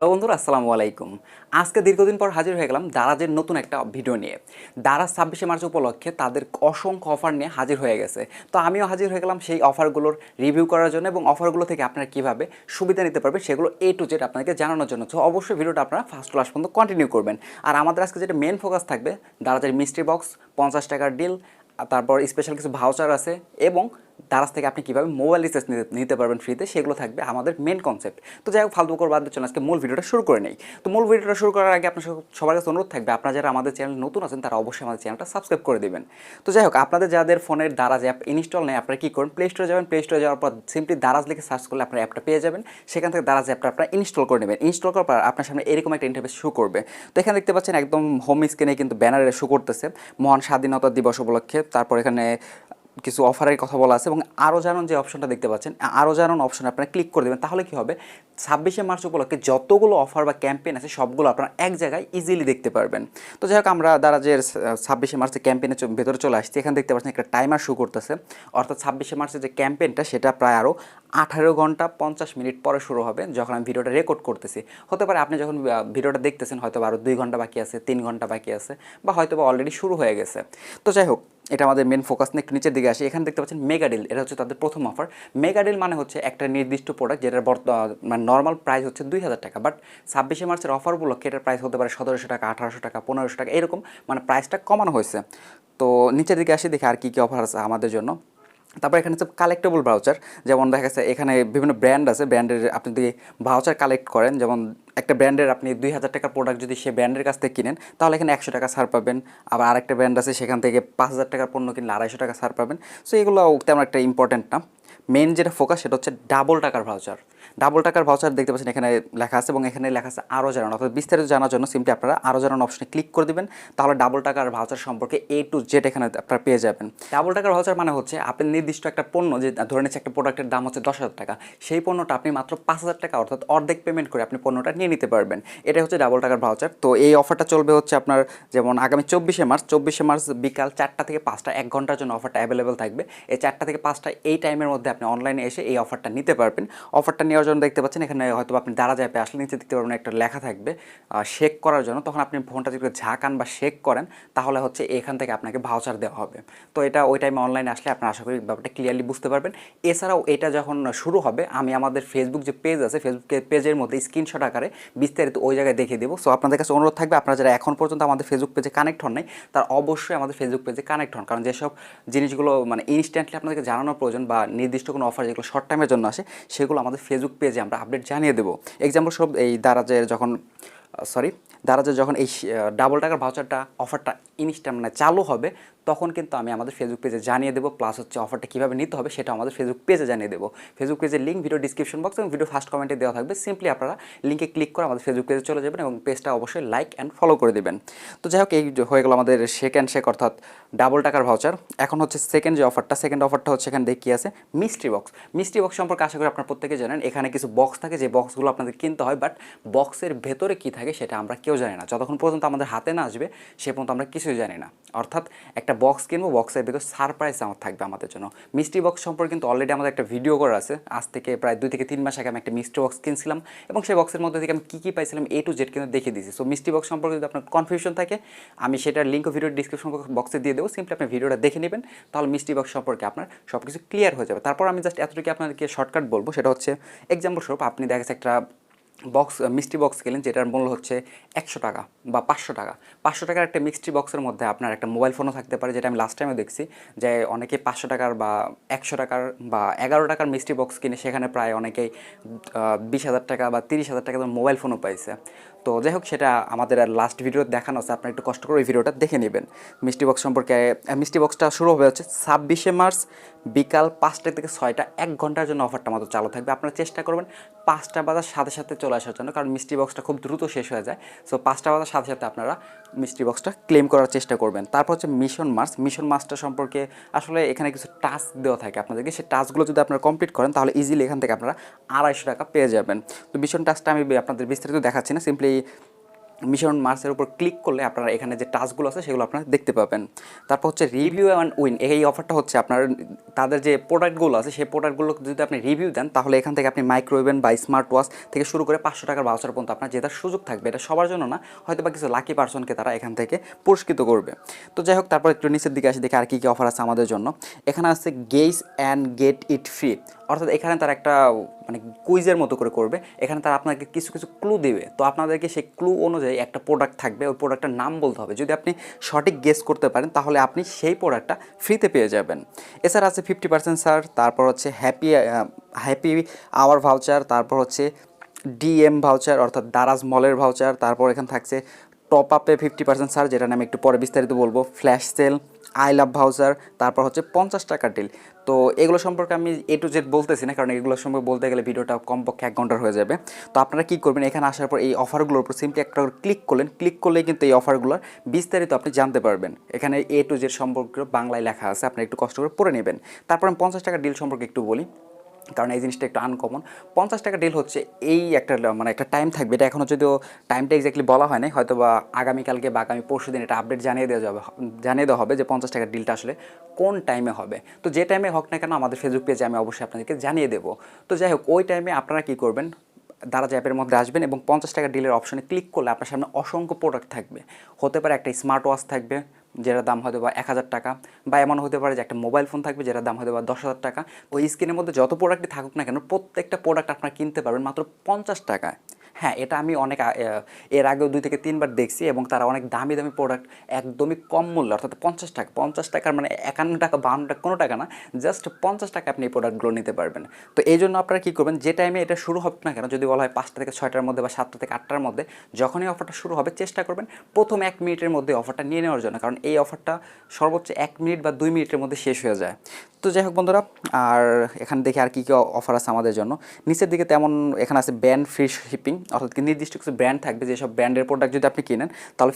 Hello বন্ধুরা, আসসালামু আলাইকুম। আজকে দীর্ঘদিন পর হাজির হয়ে গেলাম দারাজের নতুন একটা ভিডিও নিয়ে। দারাজ 26শে মার্চ উপলক্ষে তাদের অসংখ্য অফার নিয়ে হাজির হয়ে গেছে। তো আমিও হাজির হয়ে গেলাম সেই অফারগুলোর রিভিউ করার জন্য এবং অফারগুলো থেকে আপনারা কীভাবে সুবিধা নিতে পারবেন সেগুলো A to Z আপনাদেরকে জানানোর জন্য। তো অবশ্যই ভিডিওটা আপনারা ফার্স্ট ক্লাস পর্যন্ত কন্টিনিউ করবেন। আর আমাদের আজকে যেটা মেন ফোকাস থাকবে, দারাজের মিস্ট্রি বক্স, 50 টাকার ডিল, তারপর স্পেশাল কিছু ভাউচার আছে এবং দারাজ থেকে আপনি কীভাবে মোবাইল রিচার্জ নিতে পারবেন ফ্রিতে, সেগুলো থাকবে আমাদের মেন কনসেপ্ট। তো যাই হোক, ফালতু করে বাদ দিয়ে চলে আজকে মূল ভিডিওটা শুরু করে নেই। তো মূল ভিডিওটা শুরু করার আগে আপনার সবার কাছে অনুরোধ থাকবে, আপনারা যারা আমাদের চ্যানেল নতুন আছেন তারা অবশ্যই আমাদের চ্যানেলটা সাবস্ক্রাইব করে দেবেন। তো যাই হোক, আপনাদের যাদের ফোনের দারাজ অ্যাপ ইনস্টল নেই, আপনারা কী করুন, প্লে স্টোরে যাবেন। প্লে স্টোরে যাওয়ার পর সিম্পলি দারাজ লিখে সার্চ করলে আপনার অ্যাপটা পেয়ে যাবেন। সেখান থেকে দারাজ অ্যাপটা আপনারা ইনস্টল করে নেবেন। ইনস্টল করার পর আপনার সামনে এরকম একটা ইন্টারফেস শো করবে। তো এখানে দেখতে পাচ্ছেন একদম হোম স্ক্রিনে কিন্তু ব্যানারে শো করতেছে মহান স্বাধীনতা দিবস উপলক্ষে। তারপর এখানে কিছু অফারের কথা বলা আছে এবং আরও জানুন যে অপশনটা দেখতে পাচ্ছেন, আরও জানুন অপশনে আপনারা ক্লিক করে দেবেন। তাহলে কী হবে, 26শে মার্চ উপলক্ষে যতগুলো অফার বা ক্যাম্পেইন আছে সবগুলো আপনারা এক জায়গায় ইজিলি দেখতে পারবেন। তো যাই হোক, আমরা দারাজের 26শে মার্চের ক্যাম্পেইনের ভেতরে চলে আসছি। এখানে দেখতে পাচ্ছেন একটা টাইমার শো করতেছে, অর্থাৎ 26শে মার্চের যে ক্যাম্পেইনটা সেটা প্রায় আরও 18 ঘন্টা 50 মিনিট পরে শুরু হবে যখন আমি ভিডিওটা রেকর্ড করতেছি। হতে পারে আপনি যখন ভিডিওটা দেখতেছেন হয়তো আরও 2 ঘন্টা বাকি আছে, 3 ঘন্টা বাকি আছে, বা হয়তো বা অলরেডি শুরু হয়ে গেছে। তো যাই হোক, এটা আমাদের মেন ফোকাস নিয়ে একটু নিচের দিকে আসি। এখানে দেখতে পাচ্ছেন মেগা ডিল, এটা হচ্ছে তাদের প্রথম অফার। মেগা ডিল মানে হচ্ছে একটা নির্দিষ্ট প্রোডাক্ট যেটার মানে নর্মাল প্রাইস হচ্ছে 2000 টাকা, বাট 26শে মার্চের অফার উপলক্ষে এটার প্রাইস হতে পারে 1700 টাকা, 1800 টাকা, 1500 টাকা, এরকম মানে প্রাইসটা কমানো হয়েছে। তো নিচের দিকে আসি, দেখি আর কী কী অফার আছে আমাদের জন্য। তারপর এখানে হচ্ছে কালেক্টেবল ভাউচার, যেমন দেখা যাচ্ছে এখানে বিভিন্ন ব্র্যান্ড আছে, ব্র্যান্ডের আপনি যদি ভাউচার কালেক্ট করেন, যেমন একটা ব্র্যান্ডের আপনি 2000 টাকার প্রোডাক্ট যদি সে ব্র্যান্ডের কাছ থেকে কিনেন তাহলে এখানে 100 টাকা ছাড় পাবেন। আবার আরেকটা ব্র্যান্ড আছে, সেখান থেকে 5000 টাকার পণ্য কিনলে 250 টাকা ছাড় পাবেন। সো এগুলো তেমন একটা ইম্পর্টেন্ট না। মেন যেটা ফোকাস সেটা হচ্ছে ডাবল টাকার ভাউচার। ডাবল টাকার ভাউচার দেখতে পাচ্ছেন এখানে লেখা আছে এবং এখানে লেখা আছে আরও জানানো, অর্থাৎ বিস্তারিত জানার জন্য সিম্পলি আপনারা আরও জানানো অপশনে ক্লিক করে দেবেন। তাহলে ডাবল টাকার ভাউচার সম্পর্কে A to Z এখানে আপনারা পেয়ে যাবেন। ডাবল টাকার ভাউচার মানে হচ্ছে আপনি নির্দিষ্ট একটা পণ্য, যে ধরে নিচ্ছে একটা প্রোডাক্টের দাম হচ্ছে 10,000 টাকা, সেই পণ্যটা আপনি মাত্র 5,000 টাকা অর্থাৎ অর্ধেক পেমেন্ট করে আপনি পণ্যটা নিয়ে নিতে পারবেন। এটা হচ্ছে ডাবল টাকার ভাউচার। তো এই অফারটা চলবে হচ্ছে আপনার যেমন আগামী 24শে মার্চ বিকাল 4টা থেকে 5টা, 1 ঘন্টার জন্য অফারটা অ্যাভেলেবেল থাকবে। এই 4টা থেকে 5টা এই টাইমের মধ্যে আপনি অনলাইনে এসে এই অফারটা নিতে পারবেন। অফারটা নেওয়ার জন্য দেখতে পাচ্ছেন এখানে হয়তো আপনি দারাজ অ্যাপে আসলে নিচে দেখতে পারবেন একটা লেখা থাকবে শেক করার জন্য। তখন আপনি ফোনটা যদি ঝাঁকান বা শেক করেন তাহলে হচ্ছে এখান থেকে আপনাকে ভাউচার দেওয়া হবে। তো এটা ওই টাইমে অনলাইনে আসলে আপনারা আশা করি ব্যাপারটা ক্লিয়ারলি বুঝতে পারবেন। এছাড়াও এটা যখন শুরু হবে আমি আমাদের ফেসবুক যে পেজ আছে, ফেসবুকের পেজের মধ্যে স্ক্রিনশট আকারে বিস্তারিত ওই জায়গায় দেখিয়ে দেবো। সো আপনাদের কাছে অনুরোধ থাকবে, আপনারা যারা এখন পর্যন্ত আমাদের ফেসবুক পেজে কানেক্ট হন নাই তারা অবশ্যই আমাদের ফেসবুক পেজে কানেক্ট হন, কারণ যেসব জিনিসগুলো মানে ইনস্ট্যান্টলি আপনাদেরকে জানানোর প্রয়োজন বা নির্দিষ্ট কোনো অফার যেগুলো শর্ট টাইমের জন্য আসে সেগুলো আমাদের ফেসবুক পেজে আমরা আপডেট জানিয়ে দেবো। এক্সাম্পল সব এই দারাজের যখন এই ডাবল টাকার ভাউচারটা অফারটা ইনস্ট্যান্ট মানে চালু হবে তখন কিন্তু আমি আমাদের ফেসবুক পেজে জানিয়ে দেবো, প্লাস হচ্ছে অফারটা কীভাবে নিতে হবে সেটা আমাদের ফেসবুক পেজে জানিয়ে দেবো। ফেসবুক পেজের লিঙ্ক ভিডিও ডিসক্রিপশন বক্স এবং ভিডিও ফার্স্ট কমেন্টে দেওয়া থাকবে। সিম্পলি আপনারা লিঙ্কে ক্লিক করে আমাদের ফেসবুক পেজে চলে যাবেন এবং পেজটা অবশ্যই লাইক অ্যান্ড ফলো করে দেবেন। তো যাই হোক, এই হয়ে গেল আমাদের শেক অর্থাৎ ডাবল টাকার ভাউচার। এখন হচ্ছে সেকেন্ড অফারটা হচ্ছে এখানে দেখি আছে মিস্ট্রি বক্স। মিস্ট্রি বক্স সম্পর্কে আশা করি আপনারা প্রত্যেকে জানেন। এখানে কিছু বক্স থাকে যে বক্সগুলো আপনাদের কিনতে হয়, বাট বক্সের ভেতরে কী থাকে সেটা আমরা কেউ জানি না। যতক্ষণ পর্যন্ত আমাদের হাতে না আসবে সে পর্যন্ত আমরা কিছুই জানি না। অর্থাৎ একটা বক্স কিনবো, বক্সের ভেতর সারপ্রাইজ আমার থাকবে আমাদের জন্য। মিস্ট্রি বক্স সম্পর্কে কিন্তু অলরেডি আমাদের একটা ভিডিও করা আছে, আজ থেকে প্রায় 2 থেকে 3 মাস আগে আমি একটা মিস্ট্রি বক্স কিনছিলাম এবং সেই বক্সের মধ্যে থেকে আমি কী পাইছিলাম A to Z কিন্তু দেখিয়ে দিয়েছি। সো মিস্ট্রি বক্স সম্পর্কে যদি আপনার কনফিউশন থাকে আমি সেটার লিঙ্ক ভিডিও ডিসক্রিপশন বক্সে দিয়ে দেবো। সিম্পলি আপনি ভিডিওটা দেখে নেবেন, তাহলে মিস্ট্রি বক্স সম্পর্কে আপনার সব কিছু ক্লিয়ার হয়ে যাবে। তারপর আমি জাস্ট এতটুকু আপনাদেরকে শর্টকাট বলবো, সেটা হচ্ছে এক্সাম্পল স্বরূপ আপনি দেখা যাচ্ছে একটা মিষ্টি বক্স কিনলেন যেটার মূল্য হচ্ছে 100 টাকা বা 500 টাকা। 500 টাকার একটা মিষ্টি বক্সের মধ্যে আপনার একটা মোবাইল ফোনও থাকতে পারে, যেটা আমি লাস্ট টাইমে দেখছি যে অনেকে 500 টাকার বা 100 টাকার বা 11 টাকার মিষ্টি বক্স কিনে সেখানে প্রায় অনেকেই 20,000 টাকা বা 30,000 টাকা মোবাইল ফোনও পাইছে। তো যাই হোক, সেটা আমাদের লাস্ট ভিডিও দেখানো আছে, আপনারা একটু কষ্ট করে ওই ভিডিওটা দেখে নেবেন। মিষ্টি বক্স সম্পর্কে মিষ্টি বক্সটা শুরু হবে হচ্ছে 26শে মার্চ বিকাল 5টা থেকে 6টা, 1 ঘন্টার জন্য অফারটা আমাদের চালু থাকবে। আপনারা চেষ্টা করবেন 5টা বাজার সাথে সাথে চলে আসার জন্য, কারণ মিষ্টি বক্সটা খুব দ্রুত শেষ হয়ে যায়। সো 5টা বাজার সাথে সাথে আপনারা মিষ্টি বক্সটা ক্লেম করার চেষ্টা করবেন। তারপর হচ্ছে মিশন মার্চটা সম্পর্কে আসলে এখানে কিছু টাস্ক দেওয়া থাকে আপনাদেরকে, সেই টাস্কগুলো যদি আপনারা কমপ্লিট করেন তাহলে ইজিলি এখান থেকে আপনারা 250 টাকা পেয়ে যাবেন। তো মিশন টাস্কটা আমি আপনাদের বিস্তারিত দেখাচ্ছি না, সিম্পলি মিশন মার্সের উপর ক্লিক করলে আপনারা এখানে যে টাস্কগুলো আছে সেগুলো আপনারা দেখতে পাবেন। তারপর হচ্ছে রিভিউ অ্যান্ড উইন, এই অফারটা হচ্ছে আপনার তাদের যে প্রোডাক্টগুলো আছে সেই প্রোডাক্টগুলো যদি আপনি রিভিউ দেন তাহলে এখান থেকে আপনি মাইক্রোওভেন বা স্মার্ট ওয়াচ থেকে শুরু করে 500 টাকার ভাউচার পর্যন্ত আপনার জেতার সুযোগ থাকবে। এটা সবার জন্য না, হয়তো বা কিছু লাকি পার্সনকে তারা এখান থেকে পুরস্কৃত করবে। তো যাই হোক, তারপর একটু নিচের দিকে আসি দেখি আর কী কী অফার আছে আমাদের জন্য। এখানে আছে guess and get it free, অর্থাৎ এখানে তারা একটা মানে কুইজের মতো করে করবে। এখানে তারা আপনাকে কিছু কিছু ক্লু দেবে, তো আপনাদেরকে সেই ক্লু অনুযায়ী একটা প্রোডাক্ট থাকবে, ওই প্রোডাক্টের নাম বলতে হবে। যদি আপনি সঠিক গেস করতে পারেন তাহলে আপনি সেই প্রোডাক্টটা ফ্রিতে পেয়ে যাবেন। এছাড়া আছে 50% ছাড়, তারপর হচ্ছে হ্যাপি আওয়ার ভাউচার, তারপর হচ্ছে ডিএম ভাউচার অর্থাৎ দারাজ মলের ভাউচার, তারপর এখানে থাকছে টপ আপে 50% ছাড়, যেটা আমি একটু পরে বিস্তারিত বলবো, flash sell, I love voucher, তারপর হচ্ছে 50 টাকার ডিল। তো এগুলো সম্পর্কে আমি এ টু জেড বলতেছি না, কারণ এগুলো সম্পর্কে বলতে গেলে ভিডিওটা কমপক্ষে 1 ঘন্টার হয়ে যাবে। তো আপনারা কী করবেন, এখানে আসার পর এই অফারগুলোর উপর সিম্পলি একটা ক্লিক করলেন, ক্লিক করলেই কিন্তু এই অফারগুলোর বিস্তারিত আপনি জানতে পারবেন। এখানে এ টু জেড সম্পর্কে বাংলায় লেখা আছে, আপনি একটু কষ্ট করে পড়ে নেবেন। তারপর আমি 50 টাকার ডিল সম্পর্কে একটু বলি, কারণ এই জিনিসটা একটু আনকমন। 50 টাকা ডিল হচ্ছে এই একটা মানে একটা টাইম থাকবে, এটা এখনও যদিও টাইমটা এক্স্যাক্টলি বলা হয় না, হয়তো বা আগামীকালকে বা আগামী পরশু দিন এটা আপডেট জানিয়ে দেওয়া হবে যে 50 টাকার ডিলটা আসলে কোন টাইমে হবে। তো যে টাইমে হোক না কেন আমাদের ফেসবুক পেজে আমি অবশ্যই আপনাদেরকে জানিয়ে দেবো। তো যাই হোক, ওই টাইমে আপনারা কী করবেন, দারাজ অ্যাপের মধ্যে আসবেন এবং 50 টাকা ডিলের অপশনে ক্লিক করলে আপনার সামনে অসংখ্য প্রোডাক্ট থাকবে। হতে পারে একটা স্মার্ট ওয়াচ থাকবে যেটার দাম হয়তো বা 1000 টাকা, বা এমন হতে পারে যে একটা মোবাইল ফোন থাকবে যেটার দাম হয়তো বা 10,000 টাকা। ওই স্ক্রিনের মধ্যে যত প্রোডাক্টই থাকুক না কেন, প্রত্যেকটা প্রোডাক্ট আপনারা কিনতে পারবেন মাত্র 50 টাকায়। হ্যাঁ, এটা আমি অনেক এর আগেও 2 থেকে 3 বার দেখছি, এবং তারা অনেক দামি দামি প্রোডাক্ট একদমই কম মূল্য, অর্থাৎ 50 টাকা, 50 টাকার মানে 51 টাকা 52 টাকা কোনো টাকা না, জাস্ট 50 টাকা আপনি এই প্রোডাক্টগুলো নিতে পারবেন। তো এই জন্য আপনারা কী করবেন, যে টাইমে এটা শুরু হোক না কেন, যদি বলা হয় 5টা থেকে 6টার মধ্যে বা 7টা থেকে 8টার মধ্যে, যখনই অফারটা শুরু হবে চেষ্টা করবেন প্রথম 1 মিনিটের মধ্যে অফারটা নিয়ে নেওয়ার জন্য, কারণ এই অফারটা সর্বোচ্চ 1 মিনিট বা 2 মিনিটের মধ্যে শেষ হয়ে যায়। তো যাই হোক বন্ধুরা, আর এখানে দেখি আর কী কী অফার আছে আমাদের জন্য। নিচের দিকে তেমন এখানে আছে ব্র্যান্ড ফ্রি শিপিং, অর্থাৎ কি নির্দিষ্ট কিছু ব্র্যান্ড থাকবে, যেসব ব্র্যান্ডের প্রোডাক্ট যদি আপনি কিনেন তাহলে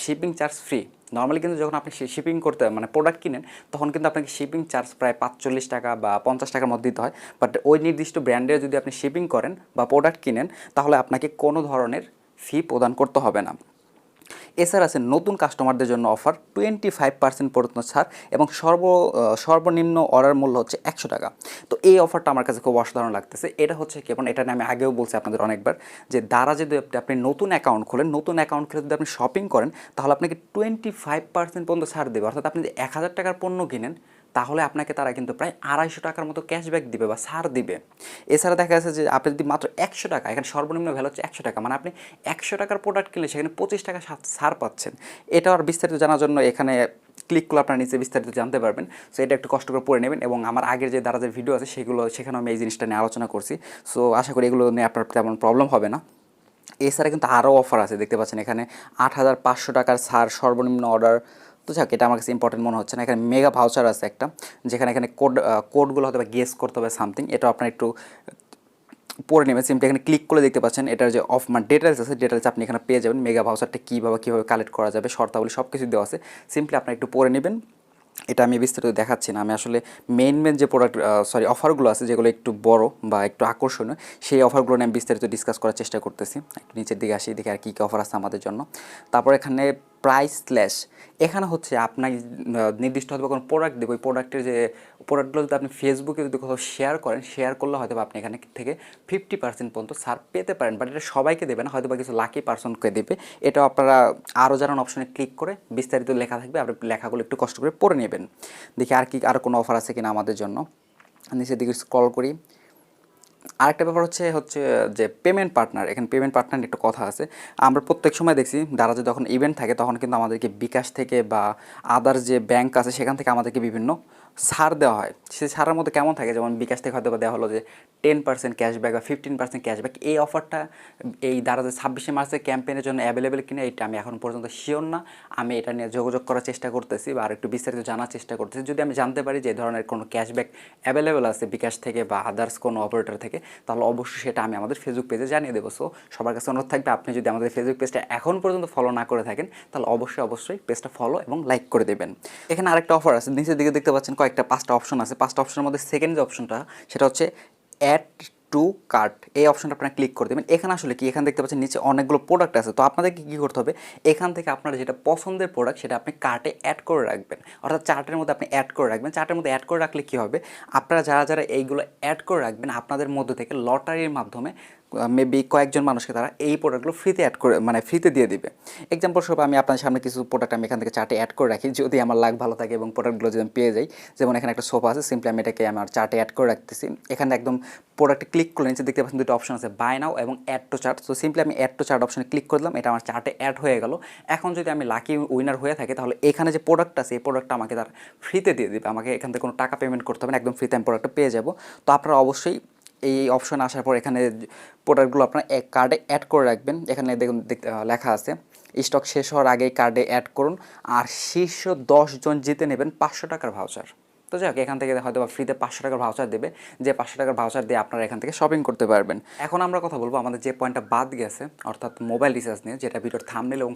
শিপিং চার্জ ফ্রি। নর্মালি কিন্তু যখন আপনি শিপিং করতে মানে প্রোডাক্ট কিনেন তখন কিন্তু আপনাকে শিপিং চার্জ প্রায় 45 টাকা বা 50 টাকার মধ্যে দিতে হয়, বাট ওই নির্দিষ্ট ব্র্যান্ডের যদি আপনি শিপিং করেন বা প্রোডাক্ট কিনেন তাহলে আপনাকে কোনো ধরনের ফি প্রদান করতে হবে না। এছাড়া আছে নতুন কাস্টমারদের জন্য অফার 25% পর্যন্ত ছাড়, এবং সর্বনিম্ন অর্ডার মূল্য হচ্ছে 100 টাকা। তো এই অফারটা আমার কাছে খুব অসাধারণ লাগতেছে। এটা হচ্ছে কেমন, এটা নিয়ে আমি আগেও বলছি আপনাদের অনেকবার, যে দ্বারা যদি আপনি নতুন অ্যাকাউন্ট খোলেন, নতুন অ্যাকাউন্ট খুলে যদি আপনি শপিং করেন তাহলে আপনাকে 25% পর্যন্ত ছাড় দেবে। অর্থাৎ আপনি যদি 1000 টাকার পণ্য কিনেন তাহলে আপনাকে তারা কিন্তু প্রায় 250 টাকার মতো ক্যাশব্যাক দিবে বা ছাড় দিবে। এছাড়া দেখা যাচ্ছে যে আপনি যদি মাত্র 100 টাকা, এখানে সর্বনিম্ন ভ্যালু হচ্ছে 100 টাকা, মানে আপনি 100 টাকার প্রোডাক্ট কিনলে সেখানে 25 টাকা ছাড় পাচ্ছেন। এটা আর বিস্তারিত জানার জন্য এখানে ক্লিক করলে আপনারা নিচে বিস্তারিত জানতে পারবেন। সো এটা একটু কষ্ট করে পড়ে নেবেন, এবং আমার আগের যে দারাজের ভিডিও আছে সেখানে আমি এই জিনিসটা নিয়ে আলোচনা করছি। সো আশা করি এগুলো নিয়ে আপনার তেমন প্রবলেম হবে না। এছাড়া কিন্তু আরও অফার আছে, দেখতে পাচ্ছেন এখানে 8500 টাকার ছাড় সর্বনিম্ন অর্ডার। তো যাক, এটা আমার কাছে ইম্পর্টেন্ট মনে হচ্ছে না। এখানে মেগা ভাউচার আছে একটা, যেখানে এখানে কোডগুলো হয়তো বা গেস করতে হবে সামথিং, এটা আপনার একটু পরে নেবেন। সিম্পলি এখানে ক্লিক করে দেখতে পাচ্ছেন এটার যে মানে ডিটেলস আছে, ডিটেলস আপনি এখানে পেয়ে যাবেন। মেগা ভাউচারটা কীভাবে কালেক্ট করা যাবে, শর্তাবলী সব কিছু দেওয়া আছে, সিম্পলি আপনার একটু পরে নেবেন। এটা আমি বিস্তারিত দেখাচ্ছি না, আমি আসলে মেন যে প্রোডাক্ট অফারগুলো আছে যেগুলো একটু বড় বা একটু আকর্ষণীয়, সেই অফারগুলো নিয়ে আমি বিস্তারিত ডিসকাস করার চেষ্টা করতেছি। একটু নিচের দিকে আসি, দেখি আর কী কী অফার আছে আমাদের জন্য। তারপর এখানে প্রাইস স্ল্যাশ, এখানে হচ্ছে আপনার নির্দিষ্ট হয়তো কোনো প্রোডাক্ট দেবো, ওই প্রোডাক্টের যে প্রোডাক্টগুলো যদি আপনি ফেসবুকে যদি কোথাও শেয়ার করেন, শেয়ার করলে হয়তো এখানে থেকে 50% পর্যন্ত ছাড় পেতে পারেন, বাট এটা সবাইকে দেবে না, হয়তো বা কিছু লাকি পার্সনকে দেবে। এটাও আপনারা আরও জানান অপশনে ক্লিক করে বিস্তারিত লেখা থাকবে, আপনি লেখাগুলো একটু কষ্ট করে পড়ে নেবেন। দেখি আর কোনো অফার আছে কিনা আমাদের জন্য। নিচের দিকে স্ক্রল করি। আরেকটা ব্যাপার হচ্ছে যে পেমেন্ট পার্টনার, এখানে পেমেন্ট পার্টনার একটা কথা আছে। আমরা প্রত্যেক সময় দেখছি দারাজে যখন ইভেন্ট থাকে তখন কিন্তু আমাদেরকে বিকাশ থেকে বা আদার্স যে ব্যাংক আছে সেখান থেকে আমাদেরকে বিভিন্ন ছাড় দেওয়া হয়। সেই ছাড়ের মধ্যে কেমন থাকে, যেমন বিকাশ থেকে হয়তো বা দেওয়া হলো যে 10% ক্যাশব্যাক বা 15% ক্যাশব্যাক। এই অফারটা এই দারাজের 26শে মার্চের ক্যাম্পেইনের জন্য অ্যাভেলেবেল কিনা এটা আমি এখন পর্যন্ত শিওর না। আমি এটা নিয়ে যোগাযোগ করার চেষ্টা করতেছি বা আর একটু বিস্তারিত জানার চেষ্টা করতেছি। যদি আমি জানতে পারি যে এই ধরনের কোনো ক্যাশব্যাক অ্যাভেলেবেল আছে বিকাশ থেকে বা আদার্স কোনো অপারেটর থেকে, তাহলে অবশ্যই সেটা আমি আমাদের ফেসবুক পেজে জানিয়ে দেবো। সো সবার কাছে অনুরোধ থাকবে, আপনি যদি আমাদের ফেসবুক পেজটা এখন পর্যন্ত ফলো না করে থাকেন তাহলে অবশ্যই পেজটা ফলো এবং লাইক করে দেবেন। এখানে আরেকটা অফার আছে, নিচের দিকে দেখতে পাচ্ছেন কয়েকটা 5টা অপশন আছে। 5টা অপশনের মধ্যে সেকেন্ড যে অপশনটা সেটা হচ্ছে অ্যাড টু কার্ট এই অপশনটা আপনারা ক্লিক করে দেবেন। এখানে আসলে কি, এখানে দেখতে পাচ্ছেন নিচে অনেকগুলো প্রোডাক্ট আছে। তো আপনাদেরকে কী করতে হবে, এখান থেকে আপনার যেটা পছন্দের প্রোডাক্ট সেটা আপনি কার্টে অ্যাড করে রাখবেন, অর্থাৎ চার্টের মধ্যে আপনি অ্যাড করে রাখবেন। চার্টের মধ্যে অ্যাড করে রাখলে কী হবে, আপনারা যারা যারা এইগুলো অ্যাড করে রাখবেন আপনাদের মধ্যে থেকে লটারির মাধ্যমে মেবি কয়েকজন মানুষকে তারা এই প্রোডাক্টগুলো ফ্রিতে অ্যাড করে মানে ফ্রিতে দিয়ে দিবে। এক্সাম্পল স্বরূপ আমি আপনাদের সামনে কিছু প্রোডাক্ট আমি এখান থেকে চার্টে অ্যাড করে রাখি, যদি আমার লাক ভালো থাকে এবং প্রোডাক্টগুলো যদি আমি পেয়ে যাই। যেমন এখানে একটা সোফা আছে, সিম্পলি আমি এটাকে আমার চার্টে অ্যাড করে রাখতেছি। এখানে একদম প্রোডাক্টে ক্লিক করলে নিচে দেখতে পাচ্ছেন দুটো অপশন আছে, বাই নাও এবং add to cart. So simply আমি অ্যাড টু চার্ট অপশনে ক্লিক করলাম, এটা আমার চার্টে অ্যাড হয়ে গেল। এখন যদি আমি লাকি উইনার হয়ে থাকে তাহলে এখানে যে প্রোডাক্ট আছে এই প্রোডাক্টটা আমাকে তারা ফ্রিতে দিয়ে দেবে, আমাকে এখান থেকে কোনো টাকা পেমেন্ট করতে হবে না, একদম ফ্রিতে আমি প্রোডাক্টটা পেয়ে যাব। তো আপনারা অবশ্যই এই অপশন আসার পর এখানে প্রোডাক্টগুলো আপনার এক কার্ডে অ্যাড করে রাখবেন। এখানে দেখুন লেখা আছে স্টক শেষ হওয়ার আগেই কার্ডে অ্যাড করুন, আর শীর্ষ 10 জন জিতে নেবেন 500 টাকার ভাউচার। তো যাই হোক, এখান থেকে হয়তো বা ফ্রিতে 500 টাকার ভাউচার দেবে, যে 500 টাকার ভাউচার দিয়ে আপনারা এখান থেকে শপিং করতে পারবেন। এখন আমরা কথা বলবো আমাদের যে পয়েন্টটা বাদ গেছে, অর্থাৎ মোবাইল রিচার্জ নিয়ে, যেটা ভিডিওর থাম্বনেল এবং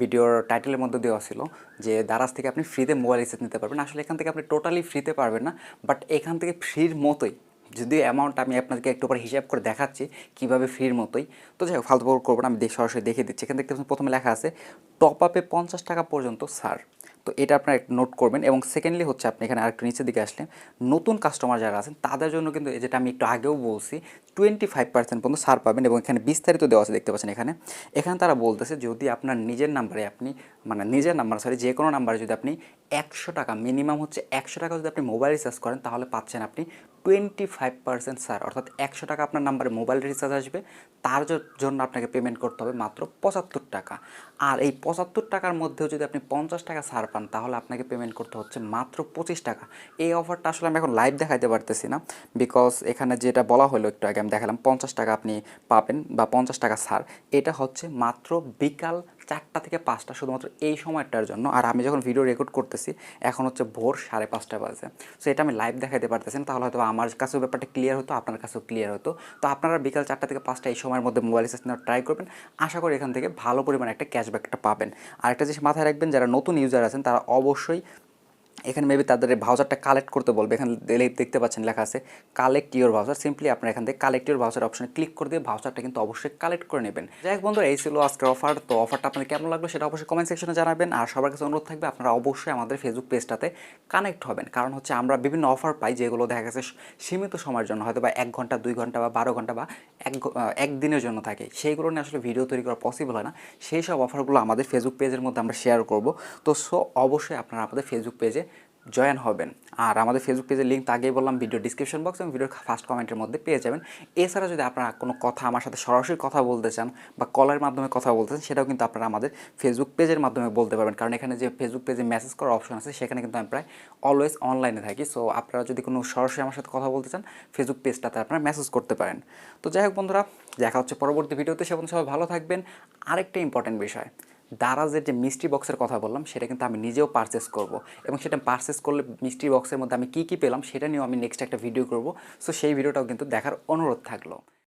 ভিডিওর টাইটেলের মধ্যে দেওয়া ছিল যে দারাজ থেকে আপনি ফ্রিতে মোবাইল রিচার্জ নিতে পারবেন। আসলে এখান থেকে আপনি টোটালি ফ্রিতে পারবেন না, বাট এখান থেকে ফ্রির মতোই, যদি অ্যামাউন্ট আমি আপনাদেরকে একটু পরে হিসাব করে দেখাচ্ছি কীভাবে ফ্রির মতোই। তো যাই হোক, ফালতু করবো না, আমি সরাসরি দেখিয়ে দিচ্ছি। এখানে দেখতে পাচ্ছেন প্রথমে লেখা আছে টপ আপে 50 টাকা পর্যন্ত ছাড়। তো এটা আপনারা নোট করবেন। এবং সেকেন্ডলি হচ্ছে আপনি এখানে আরেকটু নিচের দিকে আসলে নতুন কাস্টমার যারা আছেন তাদের জন্য কিন্তু যেটা আমি একটু আগেও বলছি 25% পর্যন্ত ছাড় পাবেন। এবং এখানে বিস্তারিত দেওয়া আছে, দেখতে পাচ্ছেন এখানে এখানে তারা বলতেছে যদি আপনার নিজের নাম্বারে আপনি নিজের নাম্বার যে কোনো নাম্বারে যদি আপনি 100 টাকা মিনিমাম হচ্ছে 100 টাকা যদি আপনি মোবাইল রিচার্জ করেন তাহলে পাচ্ছেন আপনি 25% ছাড়, অর্থাৎ 100 টাকা আপনার নাম্বারে মোবাইল রিচার্জ আসবে, তার জন্য আপনাকে পেমেন্ট করতে হবে মাত্র 75 টাকা। আর এই 75 টাকার মধ্যেও যদি আপনি 50 টাকা ছাড় পান তাহলে আপনাকে পেমেন্ট করতে হচ্ছে মাত্র 25 টাকা। এই অফারটা আসলে আমি এখন লাইভ দেখাইতে পারতেছি না, বিকজ এখানে যেটা বলা হলো একটু আগে আমি দেখালাম 50 টাকা আপনি পাবেন বা 50 টাকা ছাড়, এটা হচ্ছে মাত্র বিকাল 4টা থেকে 5টা, শুধুমাত্র এই সময়টার জন্য। আর আমি যখন ভিডিও রেকর্ড করতেছি এখন হচ্ছে ভোর 5:30 বাজে। সো এটা আমি লাইভ দেখাইতে পারতেছেন, তাহলে হয়তো আমার কাছেও ব্যাপারটা ক্লিয়ার হতো, আপনার কাছেও ক্লিয়ার হতো। তো আপনারা বিকাল 4টা থেকে 5টা এই সময়ের মধ্যে মোবাইল রিচার্জ নেওয়ার ট্রাই করবেন, আশা করি এখান থেকে ভালো পরিমাণে একটা ক্যাশব্যাকটা পাবেন। আর একটা জিনিস মাথায় রাখবেন, যারা নতুন ইউজার আছেন তারা অবশ্যই এখানে মেবি তাদের ভাউচারটা কালেক্ট করতে বলবে। এখানে দেখতে পাচ্ছেন লেখা আছে কালেক্ট ইউর ভাউচার, সিম্পলি আপনারা এখান থেকে কালেক্ট ইউর ভাউচার অপশনে ক্লিক করে দিয়ে ভাউচারটা কিন্তু অবশ্যই কালেক্ট করে নেবেন। যাই হোক বন্ধুরা, এই ছিল আজকের অফার। তো অফারটা আপনাদের কেমন লাগলো সেটা অবশ্যই কমেন্ট সেকশনে জানাবেন। আর সবার কাছে অনুরোধ থাকবে আপনারা অবশ্যই আমাদের ফেসবুক পেজটাতে কানেক্ট হবেন, কারণ হচ্ছে আমরা বিভিন্ন অফার পাই যেগুলো দেখা গেছে সীমিত সময়ের জন্য, হয়তো বা 1 ঘন্টা 2 ঘন্টা বা 12 ঘন্টা বা একদিনের জন্য থাকে, সেইগুলো নিয়ে আসলে ভিডিও তৈরি করা পসিবল হয় না। সেই সব অফারগুলো আমাদের ফেসবুক পেজের মধ্যে আমরা শেয়ার করব। তো অবশ্যই আপনারা আমাদের ফেসবুক পেজে জয়েন হবেন। আর আমাদের ফেসবুক পেজের লিঙ্ক তো আগেই বললাম ভিডিও ডিসক্রিপশন বক্স এবং ভিডিওর ফার্স্ট কমেন্টের মধ্যে পেয়ে যাবেন। এছাড়া যদি আপনারা কোনো কথা আমার সাথে সরাসরি কথা বলতে চান বা কলের মাধ্যমে কথা বলতে চান, সেটাও কিন্তু আপনারা আমাদের ফেসবুক পেজের মাধ্যমে বলতে পারবেন, কারণ এখানে যে ফেসবুক পেজে মেসেজ করার অপশন আছে সেখানে কিন্তু আমি প্রায় অলওয়েজ অনলাইনে থাকি। সো আপনারা যদি কোনো সরাসরি আমার সাথে কথা বলতে চান ফেসবুক পেজটাতে আপনারা মেসেজ করতে পারেন। তো যাই হোক বন্ধুরা, দেখা হচ্ছে পরবর্তী ভিডিওতে, সে পর্যন্ত সবাই ভালো থাকবেন। আরেকটা ইম্পর্টেন্ট বিষয়, দারাজের যে মিস্ট্রি বক্সের কথা বললাম সেটা কিন্তু আমি নিজেও পারচেস করব, এবং সেটা পারচেস করলে মিস্ট্রি বক্সের মধ্যে আমি কী কী পেলাম সেটা নিয়েও আমি নেক্সট একটা ভিডিও করব। সো সেই ভিডিওটাও কিন্তু দেখার অনুরোধ থাকলো।